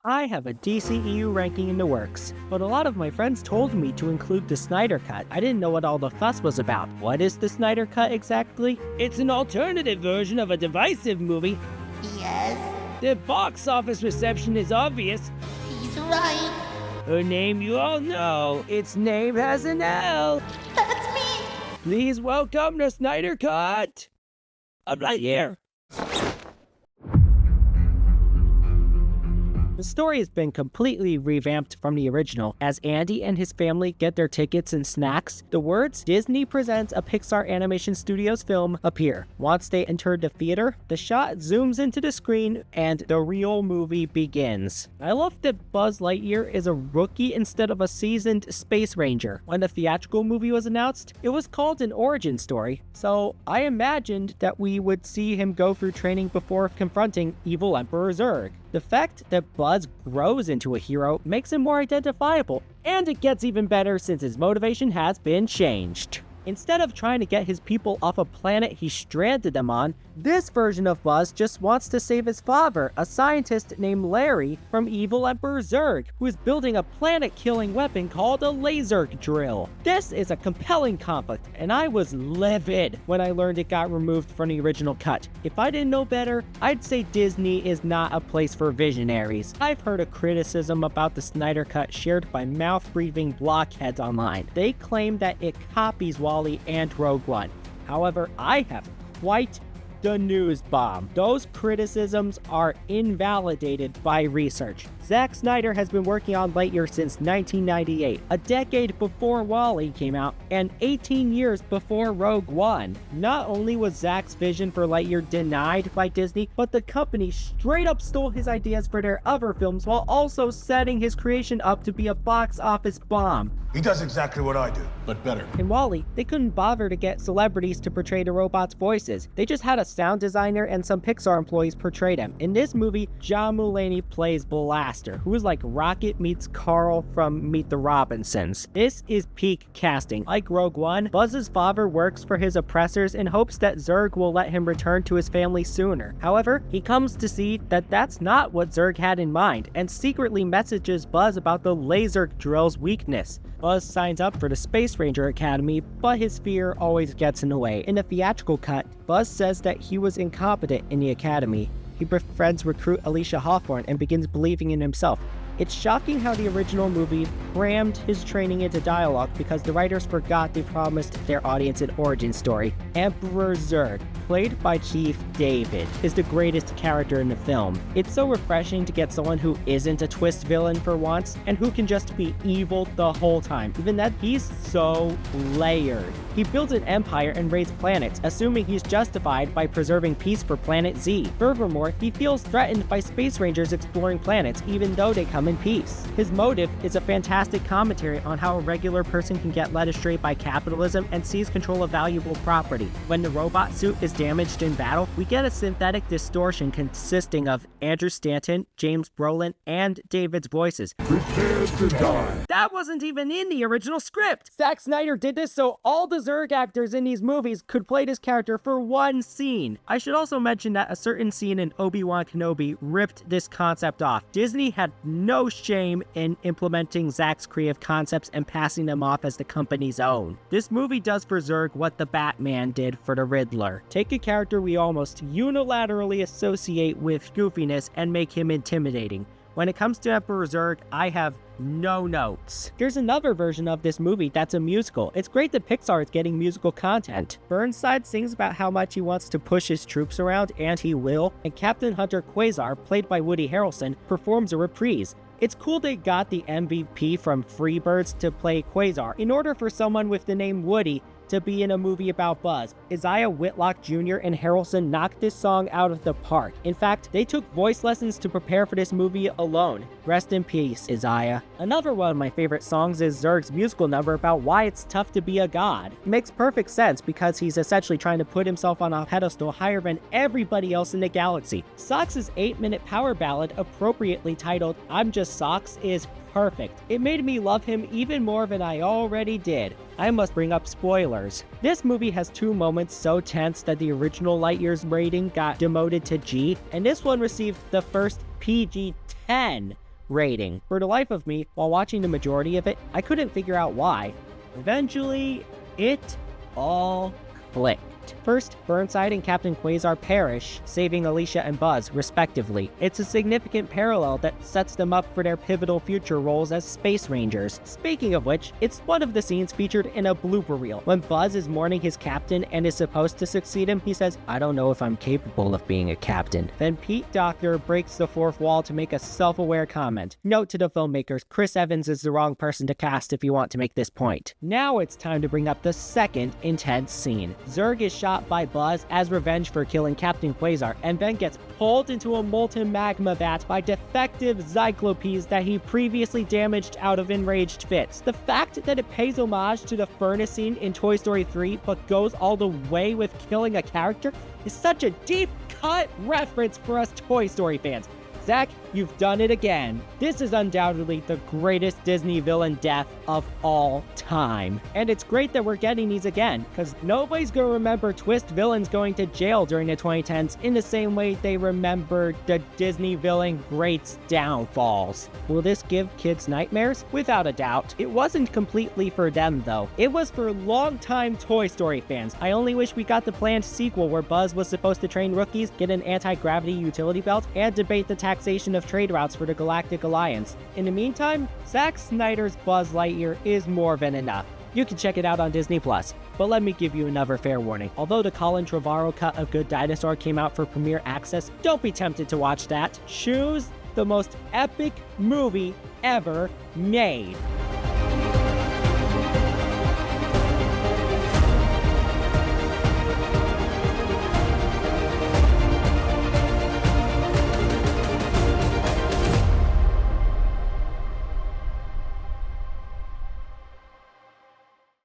I have a DCEU ranking in the works, but a lot of my friends told me to include the Snyder Cut. I didn't know what all the fuss was about. What is the Snyder Cut exactly? It's an alternative version of a divisive movie. Yes, The box office reception is obvious. he's right. Her name you all know. Its name has an L. That's me. Please welcome the Snyder Cut of Lightyear. The story has been completely revamped from the original. As Andy and his family get their tickets and snacks, the words "Disney presents a Pixar Animation Studios film" appear. Once they enter the theater, the shot zooms into the screen and the real movie begins. I love that Buzz Lightyear is a rookie instead of a seasoned space ranger. When the theatrical movie was announced, it was called an origin story, so I imagined that we would see him go through training before confronting evil Emperor Zurg. The fact that Buzz grows into a hero makes him more identifiable, and it gets even better since his motivation has been changed. Instead of trying to get his people off a planet he stranded them on, this version of Buzz just wants to save his father, a scientist named Larry, from evil Emperor Zurg, who is building a planet-killing weapon called a laser drill. This is a compelling conflict, and I was livid when I learned it got removed from the original cut. If I didn't know better, I'd say Disney is not a place for visionaries. I've heard a criticism about the Snyder Cut shared by mouth-breathing blockheads online. They claim that it copies WALL-E and Rogue One. However, I have quite the news bomb. Those criticisms are invalidated by research. Zack Snyder has been working on Lightyear since 1998, a decade before WALL-E came out, and 18 years before Rogue One. Not only was Zack's vision for Lightyear denied by Disney, but the company straight up stole his ideas for their other films while also setting his creation up to be a box office bomb. He does exactly what I do, but better. In WALL-E, they couldn't bother to get celebrities to portray the robots' voices. They just had a sound designer and some Pixar employees portray them. In this movie, John Mulaney plays Blaster, who is like Rocket meets Carl from Meet the Robinsons. This is peak casting. Like Rogue One, Buzz's father works for his oppressors in hopes that Zurg will let him return to his family sooner. However, he comes to see that that's not what Zurg had in mind, and secretly messages Buzz about the laser drill's weakness. Buzz signs up for the Space Ranger Academy, but his fear always gets in the way. In the theatrical cut, Buzz says that he was incompetent in the academy. He befriends recruit Alicia Hawthorne and begins believing in himself. It's shocking how the original movie crammed his training into dialogue because the writers forgot they promised their audience an origin story. Emperor Zurg, played by Chief David, is the greatest character in the film. It's so refreshing to get someone who isn't a twist villain for once, and who can just be evil the whole time. Even that, he's so layered. He built an empire and raised planets, assuming he's justified by preserving peace for Planet Z. Furthermore, he feels threatened by space rangers exploring planets, even though they come in peace. His motive is a fantastic commentary on how a regular person can get led astray by capitalism and seize control of valuable property. When the robot suit is damaged in battle, we get a synthetic distortion consisting of Andrew Stanton, James Brolin, and David's voices. Prepare to die. That wasn't even in the original script! Zack Snyder did this so all the Zurg actors in these movies could play this character for one scene. I should also mention that a certain scene in Obi-Wan Kenobi ripped this concept off. Disney had no shame in implementing Zack's creative concepts and passing them off as the company's own. This movie does for Zurg what the Batman did for the Riddler. Take a character we almost unilaterally associate with goofiness and make him intimidating. When it comes to Emperor Zurg, I have no notes. There's another version of this movie that's a musical. It's great that Pixar is getting musical content. Burnside sings about how much he wants to push his troops around, and he will, and Captain Hunter Quasar, played by Woody Harrelson, performs a reprise. It's cool they got the MVP from Freebirds to play Quasar in order for someone with the name Woody to be in a movie about Buzz. Isaiah Whitlock Jr. and Harrelson knocked this song out of the park. In fact, they took voice lessons to prepare for this movie alone. Rest in peace, Isaiah. Another one of my favorite songs is Zurg's musical number about why it's tough to be a god. It makes perfect sense because he's essentially trying to put himself on a pedestal higher than everybody else in the galaxy. Socks' 8-minute power ballad, appropriately titled I'm Just Socks, is perfect. It made me love him even more than I already did. I must bring up spoilers. This movie has two moments so tense that the original Lightyear's rating got demoted to G, and this one received the first PG-10. rating. For the life of me, while watching the majority of it, I couldn't figure out why. Eventually, it all clicked. First, Burnside and Captain Quasar perish, saving Alicia and Buzz, respectively. It's a significant parallel that sets them up for their pivotal future roles as Space Rangers. Speaking of which, it's one of the scenes featured in a blooper reel. When Buzz is mourning his captain and is supposed to succeed him, he says, "I don't know if I'm capable of being a captain." Then Pete Docter breaks the fourth wall to make a self-aware comment. Note to the filmmakers, Chris Evans is the wrong person to cast if you want to make this point. Now it's time to bring up the second intense scene. Zurg is shot by Buzz as revenge for killing Captain Quasar, and then gets pulled into a molten magma vat by defective Zyklopes that he previously damaged out of enraged fits. The fact that it pays homage to the furnace scene in Toy Story 3 but goes all the way with killing a character is such a deep cut reference for us Toy Story fans. Zack, you've done it again. This is undoubtedly the greatest Disney villain death of all time. And it's great that we're getting these again, because nobody's gonna remember twist villains going to jail during the 2010s in the same way they remembered the Disney villain greats downfalls. Will this give kids nightmares? Without a doubt. It wasn't completely for them though. It was for longtime Toy Story fans. I only wish we got the planned sequel where Buzz was supposed to train rookies, get an anti-gravity utility belt, and debate the taxation of trade routes for the Galactic Alliance. In the meantime, Zack Snyder's Buzz Lightyear is more than enough. You can check it out on Disney+. But let me give you another fair warning. Although the Colin Trevorrow cut of Good Dinosaur came out for premiere access, don't be tempted to watch that. Choose the most epic movie ever made.